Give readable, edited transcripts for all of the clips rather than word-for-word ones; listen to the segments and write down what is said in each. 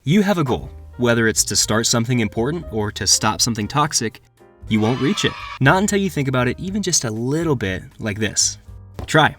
You have a goal, whether it's to start something important or to stop something toxic. You won't reach it. Not until you think about it even just a little bit like this. Try.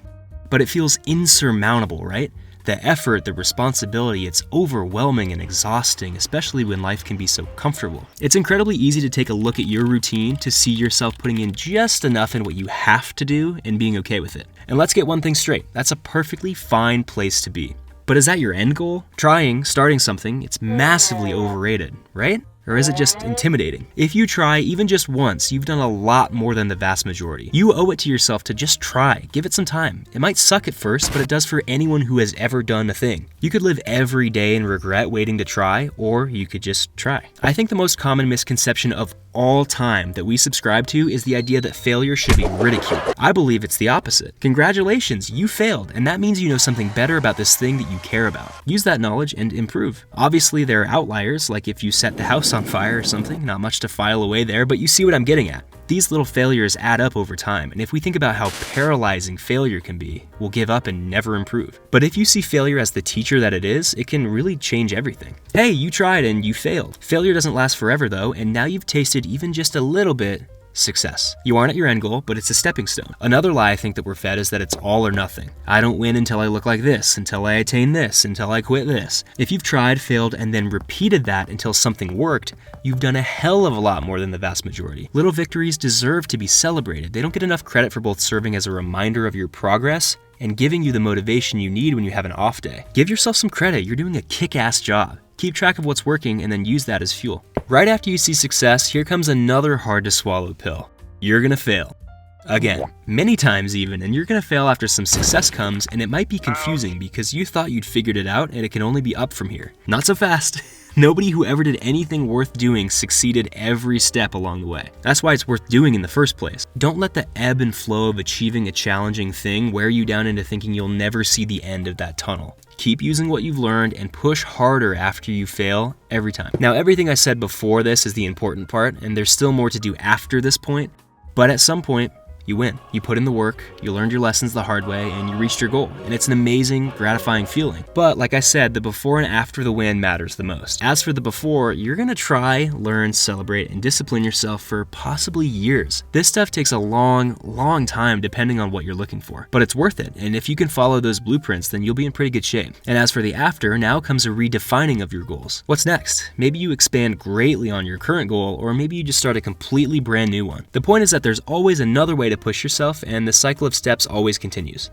But it feels insurmountable, right? The effort, the responsibility, it's overwhelming and exhausting, especially when life can be so comfortable. It's incredibly easy to take a look at your routine to see yourself putting in just enough in what you have to do and being okay with it. And let's get one thing straight, that's a perfectly fine place to be. But is that your end goal? Starting something, it's massively overrated, right? Or is it just intimidating? If you try even just once, you've done a lot more than the vast majority. You owe it to yourself to just try. Give it some time. It might suck at first, but it does for anyone who has ever done a thing. You could live every day and regret waiting to try, or you could just try. I think the most common misconception of all time that we subscribe to is the idea that failure should be ridiculed. I believe it's the opposite. Congratulations, you failed, and that means you know something better about this thing that you care about. Use that knowledge and improve. Obviously, there are outliers, like if you set the house on fire or something, not much to file away there, but you see what I'm getting at. These little failures add up over time, and if we think about how paralyzing failure can be, we'll give up and never improve. But if you see failure as the teacher that it is, it can really change everything. Hey, you tried and you failed. Failure doesn't last forever though, and now you've tasted even just a little bit success. You aren't at your end goal, but it's a stepping stone. Another lie I think that we're fed is that it's all or nothing. I don't win until I look like this, until I attain this, until I quit this. If you've tried, failed, and then repeated that until something worked, you've done a hell of a lot more than the vast majority. Little victories deserve to be celebrated. They don't get enough credit for both serving as a reminder of your progress and giving you the motivation you need when you have an off day. Give yourself some credit. You're doing a kick-ass job. Keep track of what's working and then use that as fuel. Right after you see success, here comes another hard to swallow pill. You're gonna fail. Again, many times even, and you're gonna fail after some success comes, and it might be confusing because you thought you'd figured it out and it can only be up from here. Not so fast. Nobody who ever did anything worth doing succeeded every step along the way. That's why it's worth doing in the first place. Don't let the ebb and flow of achieving a challenging thing wear you down into thinking you'll never see the end of that tunnel. Keep using what you've learned and push harder after you fail every time. Now, everything I said before this is the important part, and there's still more to do after this point, but at some point, you win. You put in the work, you learned your lessons the hard way, and you reached your goal. And it's an amazing, gratifying feeling. But like I said, the before and after the win matters the most. As for the before, you're gonna try, learn, celebrate, and discipline yourself for possibly years. This stuff takes a long time depending on what you're looking for. But it's worth it, and if you can follow those blueprints, then you'll be in pretty good shape. And as for the after, now comes a redefining of your goals. What's next? Maybe you expand greatly on your current goal, or maybe you just start a completely brand new one. The point is that there's always another way to push yourself, and the cycle of steps always continues.